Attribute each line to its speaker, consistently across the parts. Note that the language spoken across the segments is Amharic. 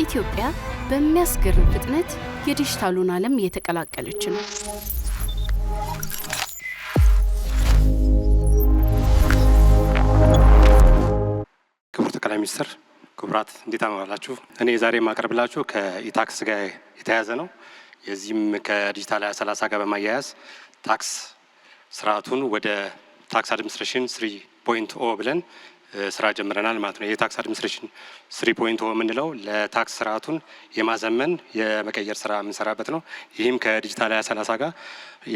Speaker 1: ኢትዮጵያ በሚያስገርም ፍጥነት የዲጂታሉን ዓለም እየተቀላቀለች ነው።
Speaker 2: ክቡር ጠቅላይ ሚኒስትር፣ ክቡራት እንዴት አመራላችሁ? እኔ ዛሬ ማቀርብላችሁ ከኢታክስ ጋር የተያያዘ ነው። የዚህም ከዲጂታል 2030 ጋር በማያያዝ ታክስ ስርዓቱን ወደ ታክስ አድሚኒስትሬሽን 3.0 ብለን ስራ ጀምረናል ማለት ነው። የታክስ አድሚኒስትሬሽን 3.0 የምንለው ለታክስ ስርዓቱን የማዘመን የመቀየር ስራ የምንሰራበት ነው። ይህም ከዲጂታል 2030 ጋር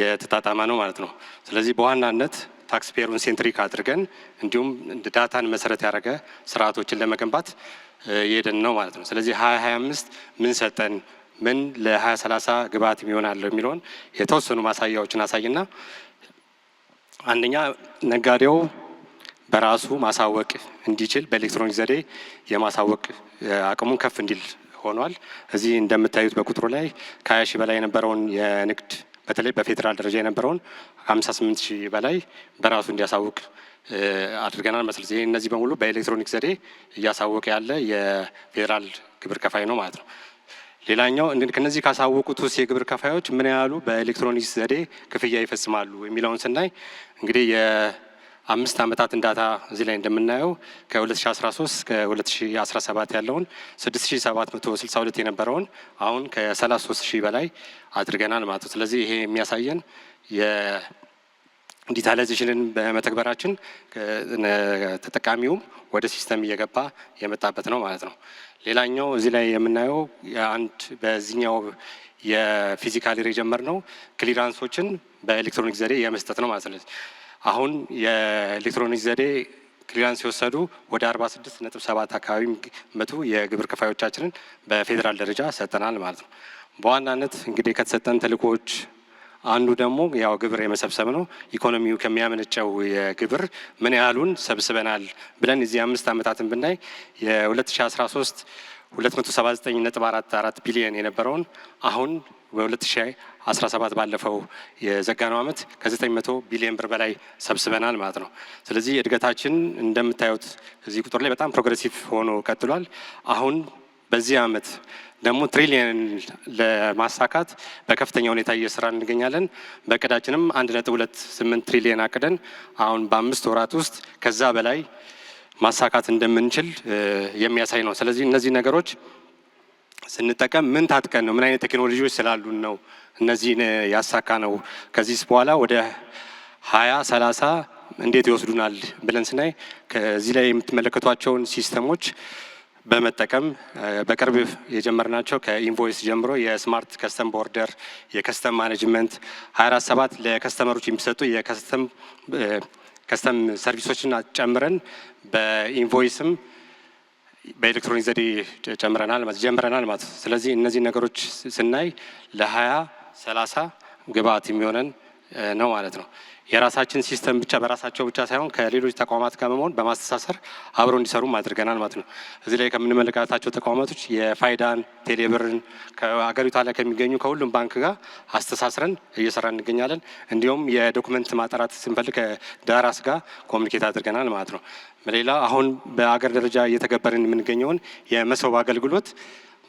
Speaker 2: የተጣጣመ ነው ማለት ነው። ስለዚህ በዋናነት ታክስ ፔሩን ሴንትሪክ አድርገን እንዲሁም ዳታን መሰረት ያደረገ ስርዓቶችን ለመገንባት የሄድን ነው ማለት ነው። ስለዚህ 2025 ምን ሰጠን፣ ምን ለ2030 ግብዓት ይሆናል የሚለውን የተወሰኑ ማሳያዎችን አሳይና አንደኛ ነጋዴው በራሱ ማሳወቅ እንዲችል በኤሌክትሮኒክ ዘዴ የማሳወቅ አቅሙን ከፍ እንዲል ሆኗል። እዚህ እንደምታዩት በቁጥሩ ላይ ከ20 ሺህ በላይ የነበረውን የንግድ በተለይ በፌዴራል ደረጃ የነበረውን 58 ሺህ በላይ በራሱ እንዲያሳውቅ አድርገናል መስል። እነዚህ በሙሉ በኤሌክትሮኒክ ዘዴ እያሳወቀ ያለ የፌዴራል ግብር ከፋይ ነው ማለት ነው። ሌላኛው ከነዚህ ካሳወቁት ውስጥ የግብር ከፋዮች ምን ያህሉ በኤሌክትሮኒክ ዘዴ ክፍያ ይፈጽማሉ የሚለውን ስናይ እንግዲህ የ5 ዓመታትን ዳታ እዚህ ላይ እንደምናየው ከ2013 እስከ 2017 ያለውን 6762 የነበረውን አሁን ከ33 ሺህ በላይ አድርገናል ማለት ነው። ስለዚህ ይሄ የሚያሳየን ዲጂታላይዜሽንን በመተግበራችን ተጠቃሚውም ወደ ሲስተም እየገባ የመጣበት ነው ማለት ነው። ሌላኛው እዚህ ላይ የምናየው አንድ በዚህኛው የፊዚካል የጀመርነው ክሊራንሶችን በኤሌክትሮኒክ ዘዴ የመስጠት ነው ማለት ነው። አሁን የኤሌክትሮኒክ ዘዴ ክሊራንስ የወሰዱ ወደ 46.7 አካባቢ መቱ የግብር ከፋዮቻችንን በፌዴራል ደረጃ ሰጠናል ማለት ነው። በዋናነት እንግዲህ ከተሰጠን ተልእኮዎች አንዱ ደግሞ ያው ግብር የመሰብሰብ ነው። ኢኮኖሚው ከሚያመነጨው የግብር ምን ያህሉን ሰብስበናል ብለን እዚህ 5 ዓመታትን ብናይ የ2013 279.44 ቢሊዮን የነበረውን አሁን በ2017 ባለፈው የዘጋነው ዓመት ከ900 ቢሊዮን ብር በላይ ሰብስበናል ማለት ነው። ስለዚህ እድገታችን እንደምታዩት እዚህ ቁጥር ላይ በጣም ፕሮግሬሲቭ ሆኖ ቀጥሏል። አሁን በዚህ ዓመት ደግሞ ትሪሊየን ለማሳካት በከፍተኛ ሁኔታ እየሰራ እንገኛለን። በእቅዳችንም 1.28 ትሪሊየን አቅደን አሁን በ5 ወራት ውስጥ ከዛ በላይ ማሳካት እንደምንችል የሚያሳይ ነው። ስለዚህ እነዚህ ነገሮች ስንጠቀም ምን ታጥቀን ነው፣ ምን አይነት ቴክኖሎጂዎች ስላሉን ነው እነዚህን ያሳካ ነው፣ ከዚህ በኋላ ወደ 2030 እንዴት ይወስዱናል ብለን ስናይ ከዚህ ላይ የምትመለከቷቸውን ሲስተሞች በመጠቀም በቅርብ የጀመርናቸው ከኢንቮይስ ጀምሮ የስማርት ከስተም ቦርደር፣ የከስተም ማኔጅመንት 24/7 ለከስተመሮች የሚሰጡ የከስተም ሰርቪሶችን ጨምረን በኢንቮይስም በኤሌክትሮኒክ ዘዴ ጀምረናል ማለት። ስለዚህ እነዚህ ነገሮች ስናይ ለ2030 ግብዓት የሚሆነን ነው ማለት ነው። የራሳችን ሲስተም ብቻ በራሳቸው ብቻ ሳይሆን ከሌሎች ተቋማት ጋር በመሆን በማስተሳሰር አብረው እንዲሰሩ አድርገናል ማለት ነው። እዚህ ላይ ከምንመለከታቸው ተቋማቶች የፋይዳን፣ ቴሌብርን ከሀገሪቷ ላይ ከሚገኙ ከሁሉም ባንክ ጋር አስተሳስረን እየሰራ እንገኛለን። እንዲሁም የዶክመንት ማጣራት ስንፈልግ ከዳራስ ጋር ኮሚኒኬት አድርገናል ማለት ነው። ሌላ አሁን በአገር ደረጃ እየተገበርን የምንገኘውን የመሶብ አገልግሎት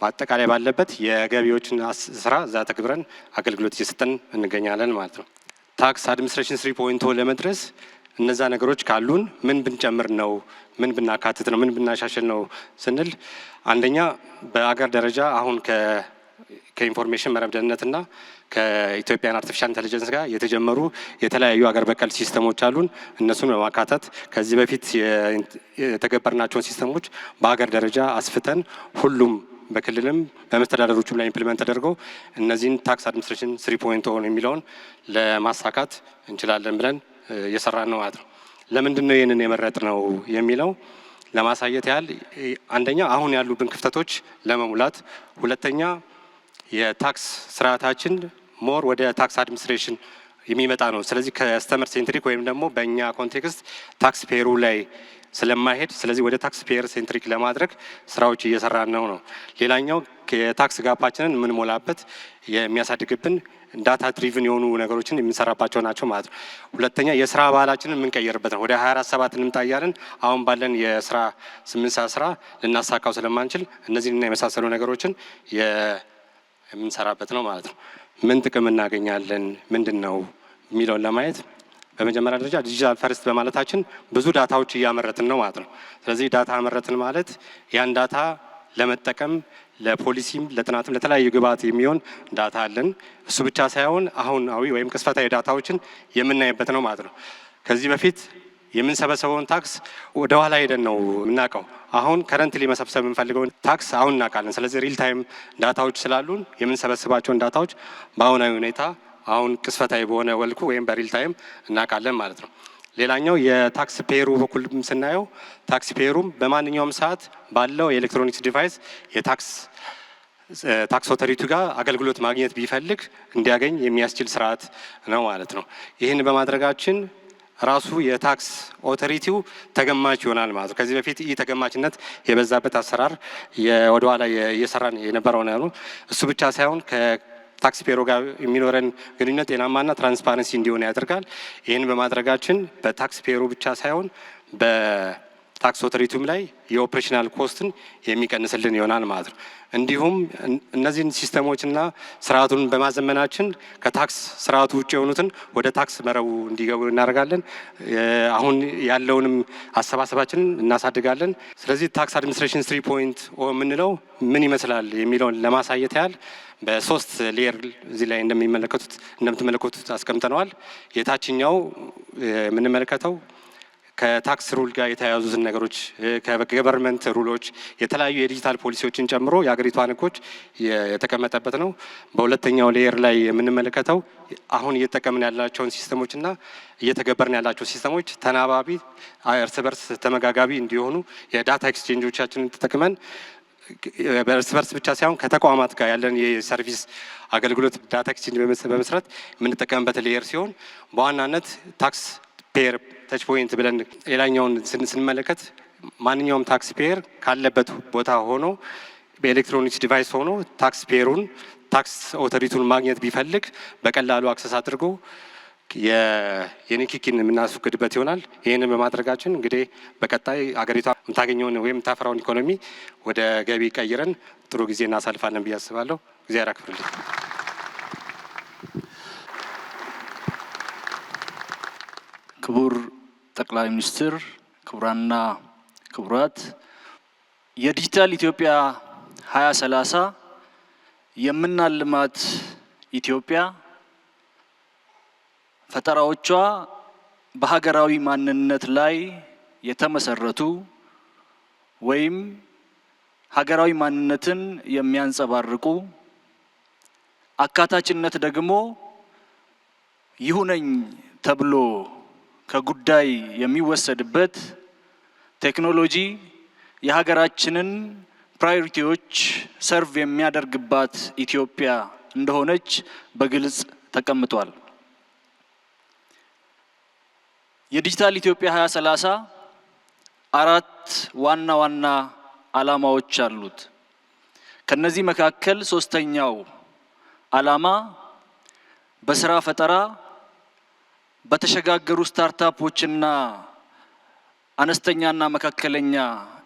Speaker 2: በአጠቃላይ ባለበት የገቢዎችን ስራ እዛ ተግብረን አገልግሎት እየሰጠን እንገኛለን ማለት ነው። ታክስ አድሚኒስትሬሽን 3.0 ለመድረስ እነዛ ነገሮች ካሉን ምን ብንጨምር ነው፣ ምን ብናካትት ነው፣ ምን ብናሻሽል ነው ስንል አንደኛ በአገር ደረጃ አሁን ከኢንፎርሜሽን መረብ ደህንነትና ከኢትዮጵያን አርቲፊሻል ኢንተለጀንስ ጋር የተጀመሩ የተለያዩ አገር በቀል ሲስተሞች አሉን። እነሱን በማካተት ከዚህ በፊት የተገበርናቸውን ሲስተሞች በአገር ደረጃ አስፍተን ሁሉም በክልልም በመስተዳደሮቹም ላይ ኢምፕሊመንት ተደርገው እነዚህን ታክስ አድሚኒስትሬሽን 3.0 የሚለውን ለማሳካት እንችላለን ብለን እየሰራን ነው ማለት ነው። ለምንድን ነው ይህንን የመረጥ ነው የሚለው ለማሳየት ያህል አንደኛ አሁን ያሉብን ክፍተቶች ለመሙላት፣ ሁለተኛ የታክስ ስርዓታችን ሞር ወደ ታክስ አድሚኒስትሬሽን የሚመጣ ነው። ስለዚህ ከስተመር ሴንትሪክ ወይም ደግሞ በእኛ ኮንቴክስት ታክስ ፔሩ ላይ ስለማይሄድ ስለዚህ ወደ ታክስ ፔየር ሴንትሪክ ለማድረግ ስራዎች እየሰራን ነው። ሌላኛው የታክስ ጋፓችንን የምንሞላበት የሚያሳድግብን ዳታ ድሪቭን የሆኑ ነገሮችን የምንሰራባቸው ናቸው ማለት ነው። ሁለተኛ የስራ ባህላችንን የምንቀይርበት ነው። ወደ 24/7 እንምጣ እያልን አሁን ባለን የስራ 8 ሰዓት ስራ ልናሳካው ስለማንችል እነዚህና የመሳሰሉ ነገሮችን የምንሰራበት ነው ማለት ነው። ምን ጥቅም እናገኛለን ምንድን ነው የሚለውን ለማየት በመጀመሪያ ደረጃ ዲጂታል ፈርስት በማለታችን ብዙ ዳታዎች እያመረትን ነው ማለት ነው። ስለዚህ ዳታ አመረትን ማለት ያን ዳታ ለመጠቀም ለፖሊሲም ለጥናትም ለተለያዩ ግብዓት የሚሆን ዳታ አለን። እሱ ብቻ ሳይሆን አሁናዊ ወይም ቅስፈታዊ ዳታዎችን የምናይበት ነው ማለት ነው። ከዚህ በፊት የምንሰበሰበውን ታክስ ወደ ኋላ ሄደን ነው የምናውቀው። አሁን ከረንትሊ መሰብሰብ የምንፈልገውን ታክስ አሁን እናውቃለን። ስለዚህ ሪል ታይም ዳታዎች ስላሉን የምንሰበስባቸውን ዳታዎች በአሁናዊ ሁኔታ አሁን ቅስፈታዊ በሆነ ወልኩ ወይም በሪል ታይም እናውቃለን ማለት ነው። ሌላኛው የታክስ ፔሩ በኩል ስናየው ታክስ ፔሩም በማንኛውም ሰዓት ባለው የኤሌክትሮኒክስ ዲቫይስ ታክስ ኦቶሪቲ ጋር አገልግሎት ማግኘት ቢፈልግ እንዲያገኝ የሚያስችል ስርዓት ነው ማለት ነው። ይህን በማድረጋችን ራሱ የታክስ ኦቶሪቲው ተገማች ይሆናል ማለት ነው። ከዚህ በፊት ይህ ተገማችነት የበዛበት አሰራር ወደኋላ እየሰራን የነበረው ነው። እሱ ብቻ ሳይሆን ታክስ ፔሮ ጋር የሚኖረን ግንኙነት ጤናማና ትራንስፓረንሲ እንዲሆን ያደርጋል። ይህን በማድረጋችን በታክስ ፔሮ ብቻ ሳይሆን በታክስ ኦቶሪቲውም ላይ የኦፕሬሽናል ኮስትን የሚቀንስልን ይሆናል ማለት ነው። እንዲሁም እነዚህን ሲስተሞችና ስርዓቱን በማዘመናችን ከታክስ ስርዓቱ ውጭ የሆኑትን ወደ ታክስ መረቡ እንዲገቡ እናደርጋለን። አሁን ያለውንም አሰባሰባችንን እናሳድጋለን። ስለዚህ ታክስ አድሚኒስትሬሽን 3.0 የምንለው ምን ይመስላል የሚለውን ለማሳየት ያህል በሶስት ሌየር እዚህ ላይ እንደምትመለከቱት አስቀምጠነዋል። የታችኛው የምንመለከተው ከታክስ ሩል ጋር የተያያዙትን ነገሮች ከገቨርንመንት ሩሎች የተለያዩ የዲጂታል ፖሊሲዎችን ጨምሮ የሀገሪቷን ሕጎች የተቀመጠበት ነው። በሁለተኛው ሌየር ላይ የምንመለከተው አሁን እየተጠቀምን ያላቸውን ሲስተሞችና እየተገበርን ያላቸው ሲስተሞች ተናባቢ እርስ በርስ ተመጋጋቢ እንዲሆኑ የዳታ ኤክስቼንጆቻችንን ተጠቅመን በእርስ በርስ ብቻ ሳይሆን ከተቋማት ጋር ያለን የሰርቪስ አገልግሎት ዳታ ኤክስቼንጅ በመስራት የምንጠቀምበት ሌየር ሲሆን በዋናነት ታክስ ፔየር ተች ፖይንት ብለን ሌላኛውን ስንመለከት ማንኛውም ታክስ ፔየር ካለበት ቦታ ሆኖ በኤሌክትሮኒክስ ዲቫይስ ሆኖ ታክስ ፔየሩን ታክስ ኦቶሪቲውን ማግኘት ቢፈልግ በቀላሉ አክሰስ አድርጎ የኒኪኪን የምናስወግድበት ይሆናል። ይህንን በማድረጋችን እንግዲህ በቀጣይ አገሪቷ የምታገኘውን ወይም የምታፈራውን ኢኮኖሚ ወደ ገቢ ቀይረን ጥሩ ጊዜ እናሳልፋለን ብዬ አስባለሁ። እግዚአብሔር ያክብርልኝ።
Speaker 3: ክቡር ጠቅላይ ሚኒስትር፣ ክቡራንና ክቡራት፣ የዲጂታል ኢትዮጵያ 2030 የምናልማት ኢትዮጵያ ፈጠራዎቿ በሀገራዊ ማንነት ላይ የተመሰረቱ ወይም ሀገራዊ ማንነትን የሚያንጸባርቁ አካታችነት ደግሞ ይሁነኝ ተብሎ ከጉዳይ የሚወሰድበት ቴክኖሎጂ የሀገራችንን ፕራዮሪቲዎች ሰርቭ የሚያደርግባት ኢትዮጵያ እንደሆነች በግልጽ ተቀምጧል። የዲጂታል ኢትዮጵያ 2030 4 ዋና ዋና ዓላማዎች አሉት። ከነዚህ መካከል ሶስተኛው ዓላማ በስራ ፈጠራ በተሸጋገሩ ስታርታፖችና አነስተኛና መካከለኛ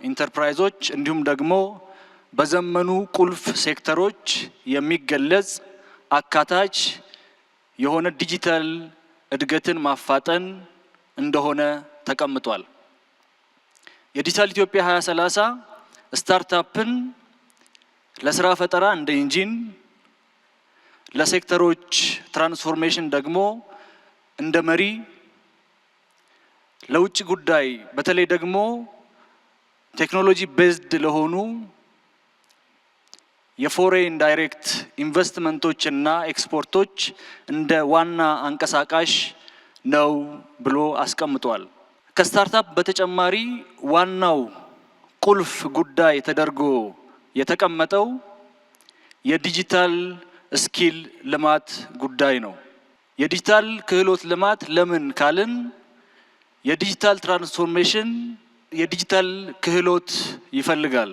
Speaker 3: ኢንተርፕራይዞች እንዲሁም ደግሞ በዘመኑ ቁልፍ ሴክተሮች የሚገለጽ አካታች የሆነ ዲጂታል እድገትን ማፋጠን እንደሆነ ተቀምጧል። የዲጂታል ኢትዮጵያ 2030 ስታርታፕን ለስራ ፈጠራ እንደ ኢንጂን፣ ለሴክተሮች ትራንስፎርሜሽን ደግሞ እንደ መሪ፣ ለውጭ ጉዳይ በተለይ ደግሞ ቴክኖሎጂ ቤዝድ ለሆኑ የፎሬን ዳይሬክት ኢንቨስትመንቶችና ኤክስፖርቶች እንደ ዋና አንቀሳቃሽ ነው ብሎ አስቀምጧል። ከስታርታፕ በተጨማሪ ዋናው ቁልፍ ጉዳይ ተደርጎ የተቀመጠው የዲጂታል ስኪል ልማት ጉዳይ ነው። የዲጂታል ክህሎት ልማት ለምን ካልን የዲጂታል ትራንስፎርሜሽን የዲጂታል ክህሎት ይፈልጋል።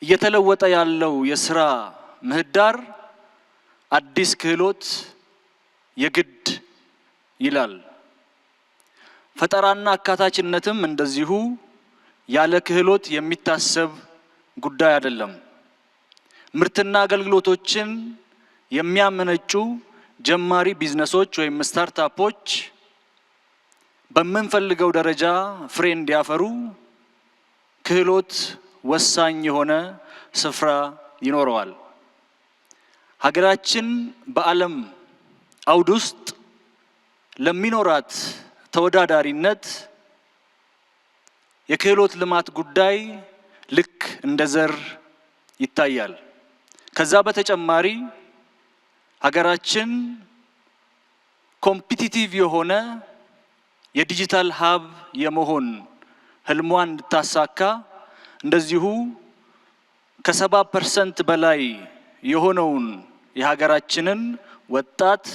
Speaker 3: እየተለወጠ ያለው የስራ ምህዳር አዲስ ክህሎት የግድ ይላል። ፈጠራና አካታችነትም እንደዚሁ ያለ ክህሎት የሚታሰብ ጉዳይ አይደለም። ምርትና አገልግሎቶችን የሚያመነጩ ጀማሪ ቢዝነሶች ወይም ስታርታፖች በምንፈልገው ደረጃ ፍሬ እንዲያፈሩ ክህሎት ወሳኝ የሆነ ስፍራ ይኖረዋል። ሀገራችን በዓለም አውድ ውስጥ ለሚኖራት ተወዳዳሪነት የክህሎት ልማት ጉዳይ ልክ እንደ ዘር ይታያል። ከዛ በተጨማሪ ሀገራችን ኮምፒቲቲቭ የሆነ የዲጂታል ሀብ የመሆን ህልሟን እንድታሳካ እንደዚሁ ከ70% በላይ የሆነውን የሀገራችንን ወጣት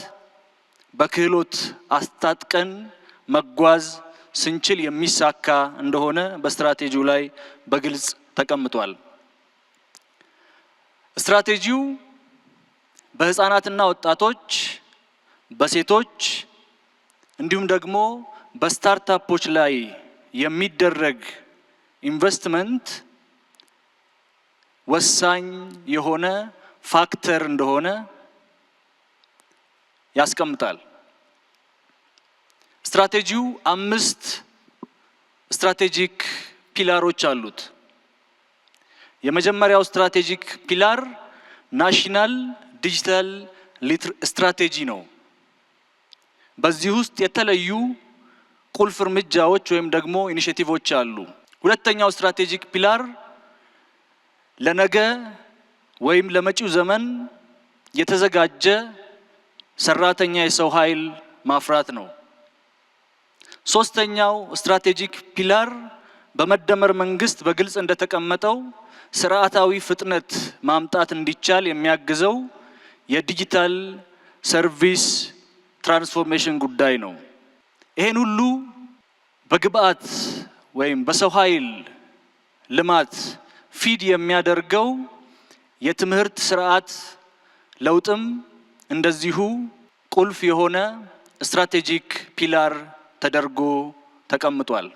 Speaker 3: በክህሎት አስታጥቀን መጓዝ ስንችል የሚሳካ እንደሆነ በስትራቴጂው ላይ በግልጽ ተቀምጧል። ስትራቴጂው በህፃናትና ወጣቶች፣ በሴቶች እንዲሁም ደግሞ በስታርታፖች ላይ የሚደረግ ኢንቨስትመንት ወሳኝ የሆነ ፋክተር እንደሆነ ያስቀምጣል። ስትራቴጂው 5 ስትራቴጂክ ፒላሮች አሉት። የመጀመሪያው ስትራቴጂክ ፒላር ናሽናል ዲጂታል ስትራቴጂ ነው። በዚህ ውስጥ የተለዩ ቁልፍ እርምጃዎች ወይም ደግሞ ኢኒሼቲቮች አሉ። ሁለተኛው ስትራቴጂክ ፒላር ለነገ ወይም ለመጪው ዘመን የተዘጋጀ ሰራተኛ የሰው ኃይል ማፍራት ነው። ሶስተኛው ስትራቴጂክ ፒላር በመደመር መንግስት በግልጽ እንደተቀመጠው ስርዓታዊ ፍጥነት ማምጣት እንዲቻል የሚያግዘው የዲጂታል ሰርቪስ ትራንስፎርሜሽን ጉዳይ ነው። ይሄን ሁሉ በግብአት ወይም በሰው ኃይል ልማት ፊድ የሚያደርገው የትምህርት ስርዓት ለውጥም እንደዚሁ ቁልፍ የሆነ ስትራቴጂክ ፒላር ተደርጎ ተቀምጧል።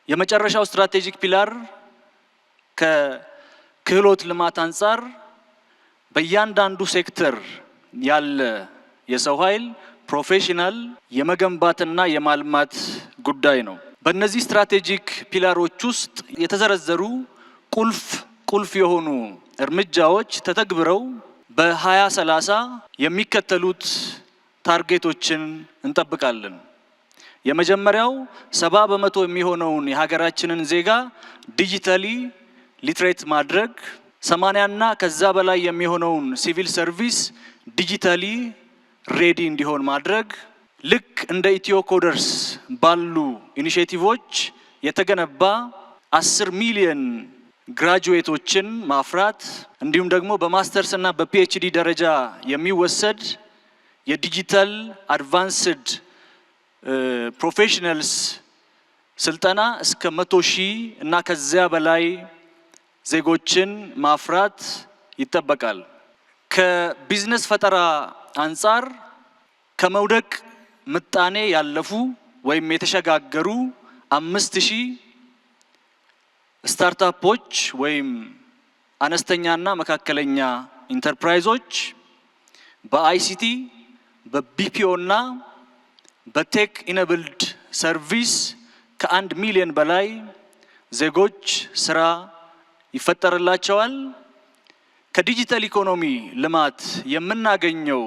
Speaker 3: የመጨረሻው ስትራቴጂክ ፒላር ከክህሎት ልማት አንጻር በእያንዳንዱ ሴክተር ያለ የሰው ኃይል ፕሮፌሽናል የመገንባትና የማልማት ጉዳይ ነው። በእነዚህ ስትራቴጂክ ፒላሮች ውስጥ የተዘረዘሩ ቁልፍ የሆኑ እርምጃዎች ተተግብረው በ2030 የሚከተሉት ታርጌቶችን እንጠብቃለን። የመጀመሪያው 70% የሚሆነውን የሀገራችንን ዜጋ ዲጂታሊ ሊትሬት ማድረግ፣ 80 እና ከዛ በላይ የሚሆነውን ሲቪል ሰርቪስ ዲጂታሊ ሬዲ እንዲሆን ማድረግ፣ ልክ እንደ ኢትዮ ኮደርስ ባሉ ኢኒሼቲቮች የተገነባ 10 ሚሊዮን ግራጁዌቶችን ማፍራት፣ እንዲሁም ደግሞ በማስተርስ እና በፒኤችዲ ደረጃ የሚወሰድ የዲጂታል አድቫንስድ ፕሮፌሽናልስ ስልጠና እስከ 100,000 እና ከዚያ በላይ ዜጎችን ማፍራት ይጠበቃል። ከቢዝነስ ፈጠራ አንጻር ከመውደቅ ምጣኔ ያለፉ ወይም የተሸጋገሩ 5,000 ስታርታፖች ወይም አነስተኛና መካከለኛ ኢንተርፕራይዞች በአይሲቲ በቢፒኦ እና በቴክ ኢነብልድ ሰርቪስ ከ1 ሚሊዮን በላይ ዜጎች ስራ ይፈጠርላቸዋል። ከዲጂታል ኢኮኖሚ ልማት የምናገኘው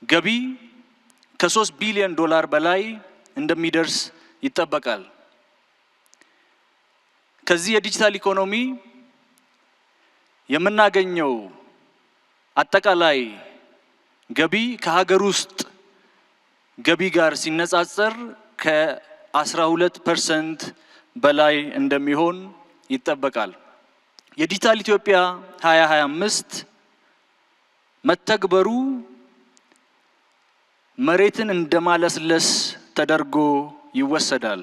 Speaker 3: ገቢ ከ3 ቢሊዮን ዶላር በላይ እንደሚደርስ ይጠበቃል። ከዚህ የዲጂታል ኢኮኖሚ የምናገኘው አጠቃላይ ገቢ ከሀገር ውስጥ ገቢ ጋር ሲነጻጸር ከ12% በላይ እንደሚሆን ይጠበቃል። የዲጂታል ኢትዮጵያ 2025 መተግበሩ መሬትን እንደማለስለስ ተደርጎ ይወሰዳል።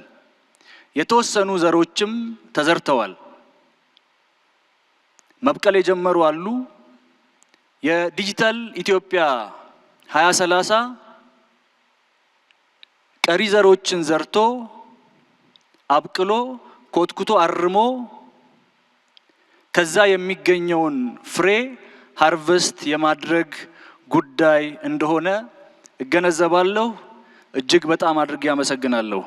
Speaker 3: የተወሰኑ ዘሮችም ተዘርተዋል። መብቀል የጀመሩ አሉ። የዲጂታል ኢትዮጵያ 2030 ቀሪ ዘሮችን ዘርቶ አብቅሎ ኮትኩቶ አርሞ ከዛ የሚገኘውን ፍሬ ሃርቨስት የማድረግ ጉዳይ እንደሆነ እገነዘባለሁ። እጅግ በጣም አድርጌ አመሰግናለሁ።